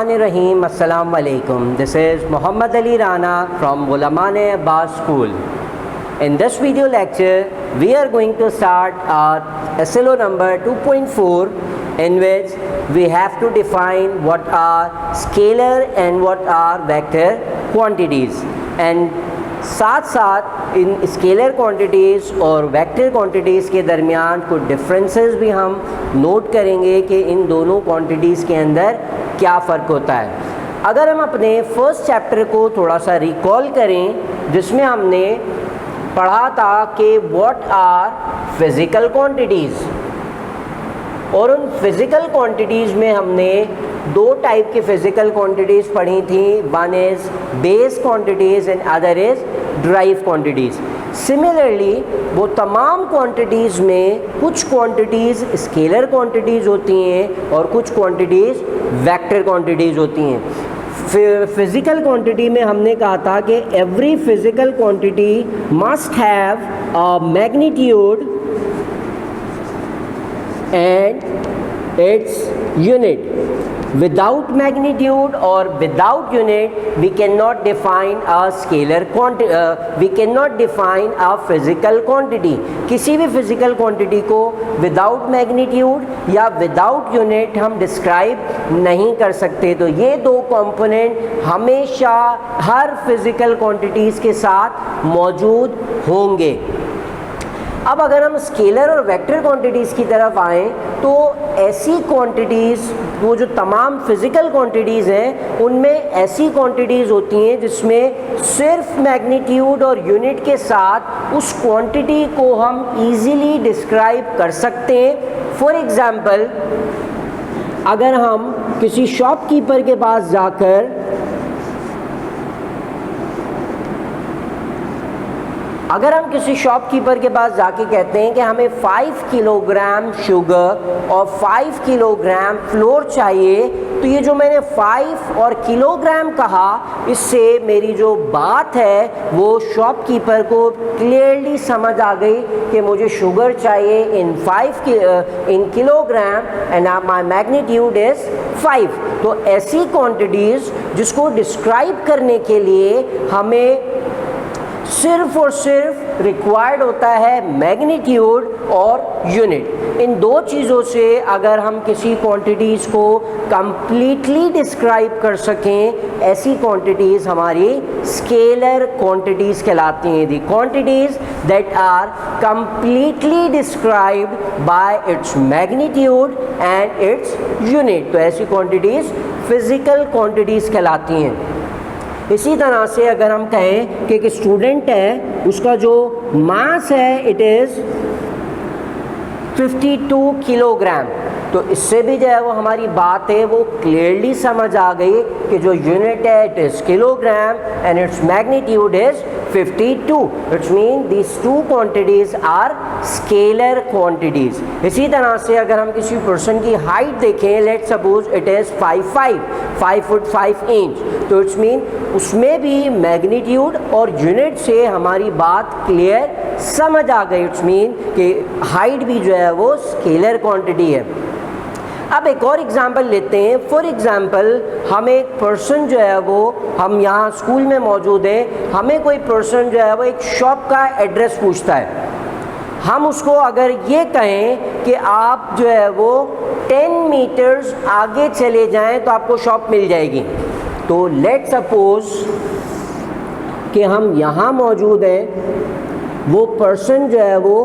Bismillahirrahmanirrahim. Assalamu alaikum. This is Muhammad Ali Rana from Ghulamane Abbas School. In this video lecture, we are going to start our SLO number 2.4, in which we have to define what are scalar and what are vector quantities. And साथ साथ इन scalar quantities और vector quantities के दरमियान कुछ differences भी हम note करेंगे कि इन दोनों क्वांटिटीज़ के अंदर क्या फ़र्क होता है। अगर हम अपने फर्स्ट चैप्टर को थोड़ा सा रिकॉल करें, जिसमें हमने पढ़ा था कि व्हाट आर फिज़िकल क्वांटिटीज़, और उन फिज़िकल क्वांटिटीज़ में हमने दो टाइप की फ़िज़िकल क्वांटिटीज़ पढ़ी थी। One is base quantities and other is drive quantities. Similarly वो तमाम क्वांटिटीज़ में कुछ क्वांटिटीज़ स्केलर क्वांटिटीज़ होती हैं और कुछ क्वांटिटीज़ वेक्टर क्वांटिटीज़ होती हैं। फिज़िकल क्वांटिटी में हमने कहा था कि every physical quantity must have a magnitude and its unit. Without magnitude or without unit, we cannot define a scalar quantity. We cannot define a physical quantity. किसी भी physical quantity को without magnitude या without unit हम describe नहीं कर सकते। तो ये दो component हमेशा हर physical quantities के साथ मौजूद होंगे। अब अगर हम स्केलर और वेक्टर क्वांटिटीज़ की तरफ आएँ, तो ऐसी क्वांटिटीज़, वो जो तमाम फिज़िकल क्वांटिटीज़ हैं, उनमें ऐसी क्वांटिटीज़ होती हैं जिसमें सिर्फ मैग्नीट्यूड और यूनिट के साथ उस क्वांटिटी को हम इजीली डिस्क्राइब कर सकते हैं। फॉर एग्ज़ाम्पल, अगर हम किसी शॉपकीपर के पास जाकर जाके कहते हैं कि हमें 5 किलोग्राम शुगर और 5 किलोग्राम फ्लोर चाहिए, तो ये जो मैंने 5 और किलोग्राम कहा, इससे मेरी जो बात है वो शॉपकीपर को क्लियरली समझ आ गई कि मुझे शुगर चाहिए in kilogram and my magnitude is 5। तो ऐसी क्वांटिटीज़ जिसको डिस्क्राइब करने के लिए हमें सिर्फ और सिर्फ रिक्वायर्ड होता है मैग्नीट्यूड और यूनिट। इन दो चीज़ों से अगर हम किसी क्वांटिटीज़ को कंप्लीटली डिस्क्राइब कर सकें, ऐसी क्वांटिटीज़ हमारी स्केलर क्वांटिटीज़ कहलाती हैं। The quantities that are completely described by its magnitude and its unit, तो ऐसी क्वांटिटीज़ फिज़िकल क्वांटिटीज़ कहलाती हैं। इसी तरह से अगर हम कहें कि एक स्टूडेंट है, उसका जो मास है इट इज़ 52 किलोग्राम, तो इससे भी जो है वो हमारी बात है वो क्लियरली समझ आ गई कि जो यूनिट है it is kilogram and its magnitude is 52। It's mean these two quantities are scalar quantities. इसी तरह से अगर हम किसी पर्सन की हाइट देखें, let's suppose it is 5 foot 5 inch, तो इट्स मीन उसमें भी मैग्नीट्यूड और यूनिट से हमारी बात क्लियर समझ आ गई। इट्स मीन कि हाइट भी जो है वो स्केलर क्वांटिटी है। अब एक और एग्ज़ाम्पल लेते हैं। फॉर एग्ज़ाम्पल, हमें एक पर्सन जो है वो, हम यहाँ स्कूल में मौजूद हैं, हमें कोई पर्सन जो है वो एक शॉप का एड्रेस पूछता है। हम उसको अगर ये कहें कि आप जो है वो 10 मीटर्स आगे चले जाएं तो आपको शॉप मिल जाएगी, तो लेट सपोज कि हम यहाँ मौजूद हैं, वो पर्सन जो है वो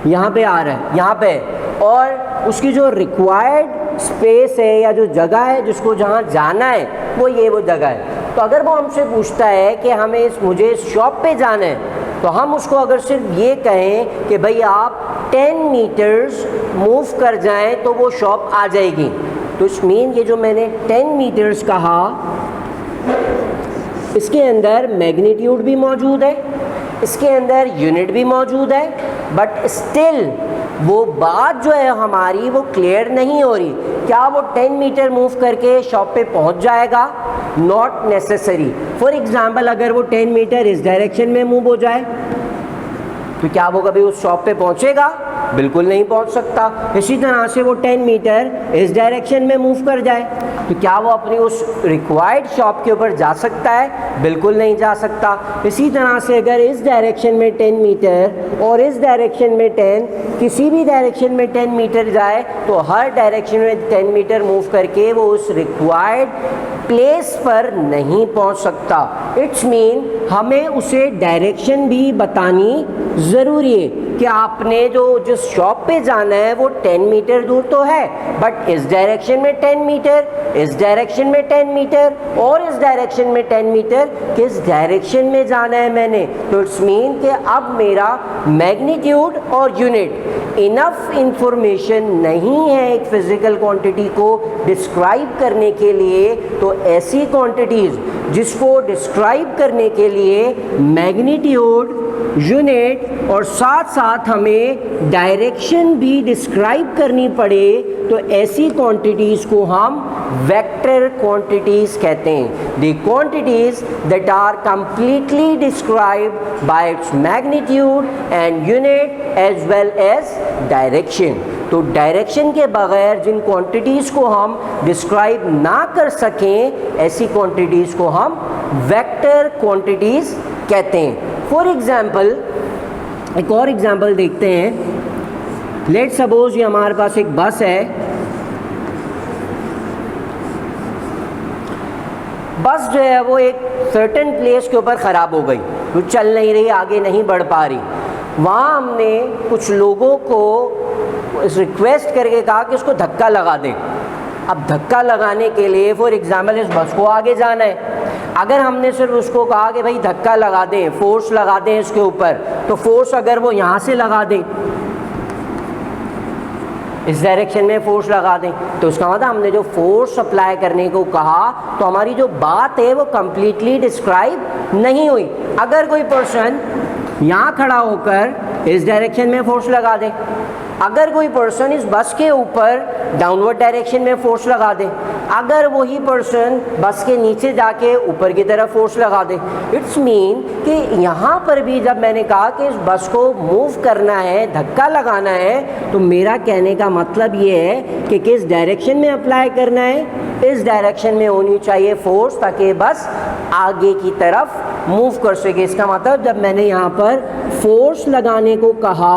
यहाँ पे आ रहा है, यहाँ पे, और उसकी जो रिक्वायर्ड स्पेस है या जो जगह है जिसको जहाँ जाना है वो जगह है। तो अगर वो हमसे पूछता है कि मुझे इस शॉप पे जाना है, तो हम उसको अगर सिर्फ ये कहें कि भाई आप 10 मीटर्स मूव कर जाएं तो वो शॉप आ जाएगी, तो इस मीन ये जो मैंने 10 मीटर्स कहा, इसके अंदर मैग्नीट्यूड भी मौजूद है, इसके अंदर यूनिट भी मौजूद है, बट स्टिल वो बात जो है हमारी वो क्लियर नहीं हो रही। क्या वो 10 मीटर मूव करके शॉप पे पहुंच जाएगा? Not necessary. फॉर एग्जांपल, अगर वो 10 मीटर इस डायरेक्शन में मूव हो जाए तो क्या वो कभी उस शॉप पे पहुंचेगा? बिल्कुल नहीं पहुंच सकता। इसी तरह से वो 10 मीटर इस डायरेक्शन में मूव कर जाए तो क्या वो अपनी उस रिक्वायर्ड शॉप के ऊपर जा सकता है? बिल्कुल नहीं जा सकता। इसी तरह से अगर इस डायरेक्शन में 10 मीटर और इस डायरेक्शन में 10, किसी भी डायरेक्शन में 10 मीटर जाए तो हर डायरेक्शन में 10 मीटर मूव करके वो उस रिक्वायर्ड प्लेस पर नहीं पहुंच सकता। इट्स मीन हमें उसे डायरेक्शन भी बतानी ज़रूरी है कि आपने जो जिस शॉप पे जाना है वो 10 मीटर दूर तो है, बट इस डायरेक्शन में 10 मीटर, इस डायरेक्शन में 10 मीटर और इस डायरेक्शन में 10 मीटर, किस डायरेक्शन में जाना है मैंने। तो इट्स मीन कि अब मेरा मैग्नीट्यूड और यूनिट इनफ इंफॉर्मेशन नहीं है एक फिजिकल क्वांटिटी को डिस्क्राइब करने के लिए। तो ऐसी क्वांटिटीज़ जिसको डिस्क्राइब करने के लिए मैग्नीट्यूड, यूनिट और साथ साथ हमें डायरेक्शन भी डिस्क्राइब करनी पड़े तो ऐसी क्वांटिटीज़ को हम वेक्टर क्वांटिटीज़ कहते हैं। The quantities that are completely described by its magnitude and unit as well as direction. तो डायरेक्शन के बगैर जिन क्वांटिटीज़ को हम डिस्क्राइब ना कर सकें ऐसी क्वांटिटीज़ को हम वेक्टर क्वांटिटीज़ कहते हैं। फॉर एग्जाम्पल एक और एग्जाम्पल देखते हैं। लेट सपोज ये हमारे पास एक बस है। बस जो है वो एक सर्टेन प्लेस के ऊपर ख़राब हो गई, वो चल नहीं रही, आगे नहीं बढ़ पा रही। वहाँ हमने कुछ लोगों को रिक्वेस्ट करके कहा कि उसको धक्का लगा दें। अब धक्का लगाने के लिए फॉर एग्जाम्पल इस बस को आगे जाना है। अगर हमने सिर्फ उसको कहा कि भाई धक्का लगा दें, फोर्स लगा दें इसके ऊपर, तो फोर्स अगर वो यहाँ से लगा दें, इस डायरेक्शन में फोर्स लगा दें, तो उसका मतलब हमने जो फोर्स अप्लाई करने को कहा तो हमारी जो बात है वो कंप्लीटली डिस्क्राइब नहीं हुई। अगर कोई पर्सन यहाँ खड़ा होकर इस डायरेक्शन में फोर्स लगा दे, अगर कोई पर्सन इस बस के ऊपर डाउनवर्ड डायरेक्शन में फोर्स लगा दे, अगर वही पर्सन बस के नीचे जाके ऊपर की तरफ फोर्स लगा दे, इट्स मीन कि यहाँ पर भी जब मैंने कहा कि इस बस को मूव करना है, धक्का लगाना है, तो मेरा कहने का मतलब ये है कि किस डायरेक्शन में अप्लाई करना है, इस डायरेक्शन में होनी चाहिए फोर्स ताकि बस आगे की तरफ मूव कर सके। इसका मतलब जब मैंने यहाँ पर फोर्स लगाने को कहा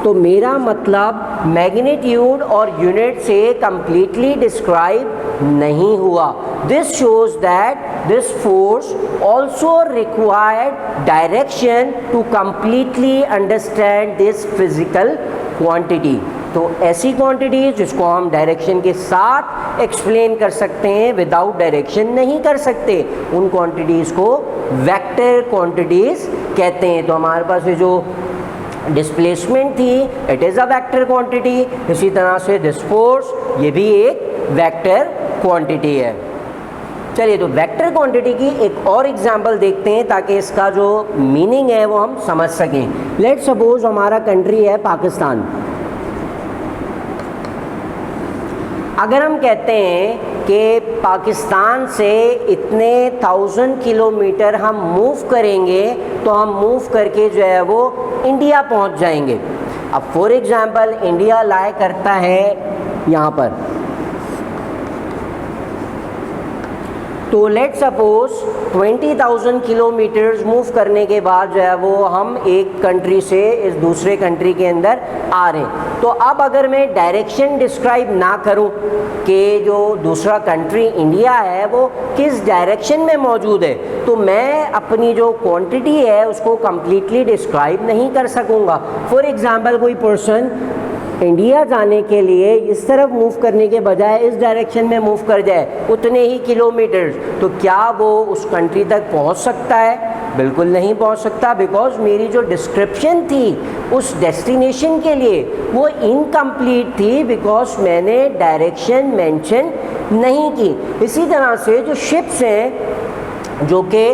तो मेरा मतलब मैग्नीट्यूड और यूनिट से कंप्लीटली डिस्क्राइब नहीं हुआ। This shows that this force also required direction to completely understand this physical quantity. तो ऐसी क्वांटिटीज जिसको हम डायरेक्शन के साथ एक्सप्लेन कर सकते हैं, विदाउट डायरेक्शन नहीं कर सकते, उन क्वांटिटीज़ को वेक्टर क्वांटिटीज़ कहते हैं। तो हमारे पास ये जो डिस्प्लेसमेंट थी, it is a vector quantity. इसी तरह से दिस फोर्स, ये भी एक वेक्टर क्वांटिटी है। चलिए, तो वेक्टर क्वांटिटी की एक और एग्जांपल देखते हैं ताकि इसका जो मीनिंग है वो हम समझ सकें। लेट सपोज हमारा कंट्री है पाकिस्तान। अगर हम कहते हैं कि पाकिस्तान से इतने 1000 किलोमीटर हम मूव करेंगे तो हम मूव करके जो है वो इंडिया पहुंच जाएंगे। अब फॉर एग्जांपल इंडिया लाई करता है यहाँ पर, तो लेट सपोज 20,000 किलोमीटर्स मूव करने के बाद जो है वो हम एक कंट्री से इस दूसरे कंट्री के अंदर आ रहे हैं। तो अब अगर मैं डायरेक्शन डिस्क्राइब ना करूं कि जो दूसरा कंट्री इंडिया है वो किस डायरेक्शन में मौजूद है, तो मैं अपनी जो क्वांटिटी है उसको कंप्लीटली डिस्क्राइब नहीं कर सकूंगा। फॉर एग्जांपल कोई पर्सन इंडिया जाने के लिए इस तरफ मूव करने के बजाय इस डायरेक्शन में मूव कर जाए उतने ही किलोमीटर्स, तो क्या वो उस कंट्री तक पहुंच सकता है? बिल्कुल नहीं पहुंच सकता, बिकॉज मेरी जो डिस्क्रिप्शन थी उस डेस्टिनेशन के लिए वो इनकम्प्लीट थी, बिकॉज मैंने डायरेक्शन मेंशन नहीं की। इसी तरह से जो शिप्स हैं जो कि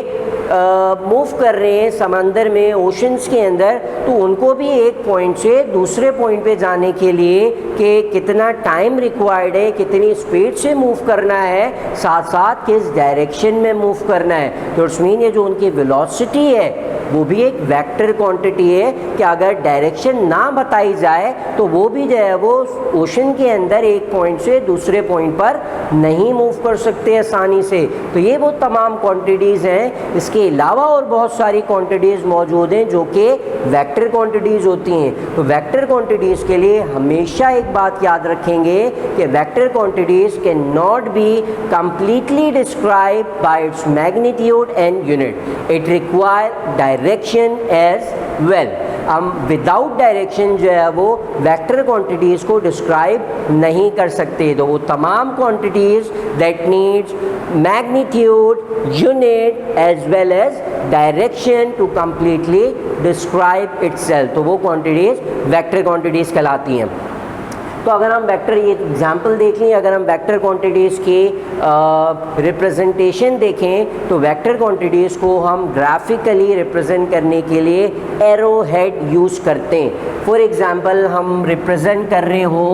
मूव कर रहे हैं समंदर में, ओशंस के अंदर, तो उनको भी एक पॉइंट से दूसरे पॉइंट पे जाने के लिए कि कितना टाइम रिक्वायर्ड है, कितनी स्पीड से मूव करना है, साथ साथ किस डायरेक्शन में मूव करना है। तो इट्स मीन ये जो उनकी वेलोसिटी है वो भी एक वेक्टर क्वांटिटी है कि अगर डायरेक्शन ना बताई जाए तो वो भी जो है वो ओशन के अंदर एक पॉइंट से दूसरे पॉइंट पर नहीं मूव कर सकते आसानी से। तो ये वो तमाम क्वांटिटीज़ हैं। इसके अलावा और बहुत सारी क्वांटिटीज़ मौजूद हैं जो कि वेक्टर क्वांटिटीज़ होती हैं। तो वेक्टर क्वांटिटीज़ के लिए हमेशा एक बात याद रखेंगे कि vector quantities can not be completely described by its magnitude and unit. It require direction as well. हम विदाउट डायरेक्शन जो है वो वेक्टर क्वांटिटीज़ को डिस्क्राइब नहीं कर सकते। तो वो तमाम quantities that needs magnitude, unit as well as direction to completely describe itself, तो वो क्वांटिटीज़ वेक्टर क्वांटिटीज़ कहलाती हैं। तो अगर हम वेक्टर, ये एग्जांपल देख लें, अगर हम वेक्टर क्वांटिटीज़ की रिप्रेजेंटेशन देखें तो वेक्टर क्वांटिटीज़ को हम ग्राफिकली रिप्रेजेंट करने के लिए एरो हेड यूज़ करते हैं। फॉर एग्जांपल हम रिप्रेजेंट कर रहे हो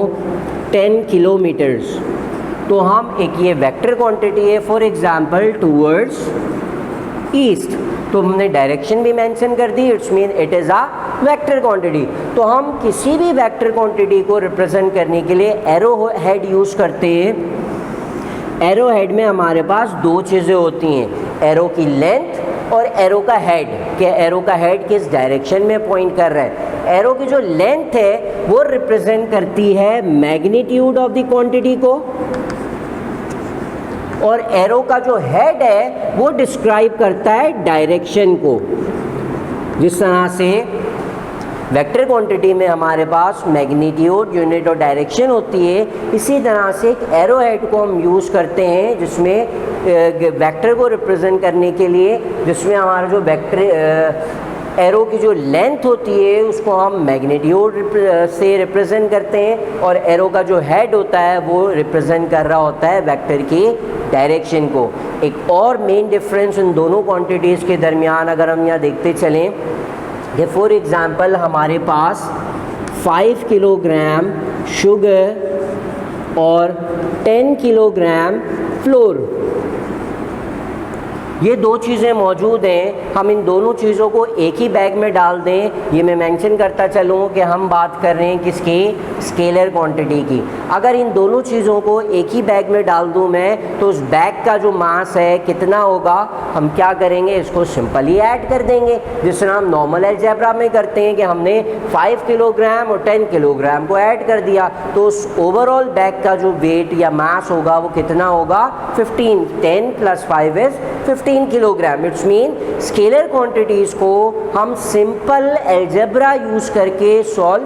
10 किलोमीटर्स, तो हम एक ये वेक्टर क्वांटिटी है फॉर एग्जांपल टूवर्ड्स ईस्ट, तो हमने डायरेक्शन भी मेंशन कर दी, it's mean it is a vector quantity. तो हम किसी भी वेक्टर क्वांटिटी को रिप्रेजेंट करने के लिए एरो हेड यूज़ करते हैं। एरो हेड में हमारे पास दो चीज़ें होती हैं, एरो की लेंथ और एरो का हेड, कि एरो का हेड किस डायरेक्शन में पॉइंट कर रहा है। एरो की जो लेंथ है वो रिप्रेजेंट करती है मैग्नीट्यूड ऑफ द क्वांटिटी को, और एरो का जो हेड है वो डिस्क्राइब करता है डायरेक्शन को। जिस तरह से वेक्टर क्वांटिटी में हमारे पास मैग्नीट्यूड, यूनिट और डायरेक्शन होती है, इसी तरह से एक एरो हेड को हम यूज़ करते हैं जिसमें वेक्टर को रिप्रेजेंट करने के लिए, जिसमें हमारा जो वेक्टर एरो की जो लेंथ होती है उसको हम मैग्नीट्यूड से रिप्रेजेंट करते हैं, और एरो का जो हेड होता है वो रिप्रेजेंट कर रहा होता है वेक्टर की डायरेक्शन को। एक और मेन डिफरेंस इन दोनों क्वांटिटीज़ के दरमियान अगर हम यहाँ देखते चलें कि फॉर एग्ज़ाम्पल हमारे पास 5 किलोग्राम शुगर और 10 किलोग्राम फ्लोर, ये दो चीज़ें मौजूद हैं। हम इन दोनों चीज़ों को एक ही बैग में डाल दें, ये मैं मेंशन करता चलूँ कि हम बात कर रहे हैं किसकी, स्केलर क्वांटिटी की। अगर इन दोनों चीज़ों को एक ही बैग में डाल दूँ मैं, तो उस बैग का जो मास है कितना होगा, हम क्या करेंगे, इसको सिंपली ऐड कर देंगे, जिस तरह हम नॉर्मल अलजेब्रा में करते हैं कि हमने 5 किलोग्राम और 10 किलोग्राम को ऐड कर दिया, तो उस ओवरऑल बैग का जो वेट या मास होगा वो कितना होगा, 15, 10 + 5 is 15 kilogram. It's mean scalar quantities को हम सिंपल अलजेब्रा यूज़ करके सॉल्व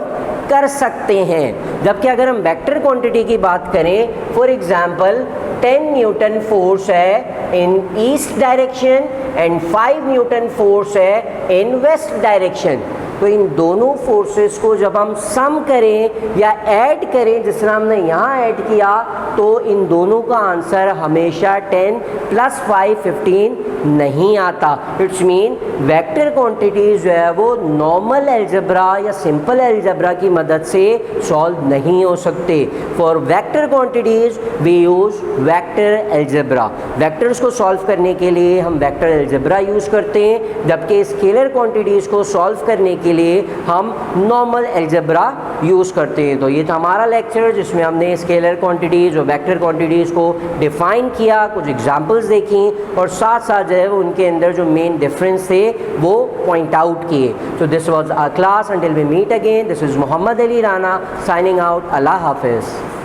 कर सकते हैं। जबकि अगर हम वेक्टर क्वांटिटी की बात करें, फॉर एग्जांपल 10 न्यूटन फोर्स है in east direction and 5 newton force है इन वेस्ट डायरेक्शन, तो इन दोनों फोर्सेस को जब हम सम करें या ऐड करें, जिस तरह हमने यहाँ ऐड किया, तो इन दोनों का आंसर हमेशा 10 + 5 15 नहीं आता। इट्स मीन वेक्टर क्वांटिटीज जो है वो नॉर्मल अलजेब्रा या सिंपल अलजेब्रा की मदद से सॉल्व नहीं हो सकते। For vector quantities we use vector algebra. Vectors को सॉल्व करने के लिए हम वेक्टर अलजेब्रा यूज़ करते हैं, जबकि स्केलर क्वांटिटीज़ को सॉल्व करने के लिए हम नॉर्मल अलजेब्रा यूज़ करते हैं। तो ये था हमारा लेक्चर जिसमें हमने स्केलर क्वांटिटीज़ और वेक्टर क्वांटिटीज़ को डिफ़ाइन किया, कुछ एग्जांपल्स देखी और साथ साथ जो है उनके अंदर जो मेन डिफरेंस थे वो पॉइंट आउट किए। तो this was our class, until we meet again, this is Mohammad Ali Rana signing out. अल्लाह हाफिज़।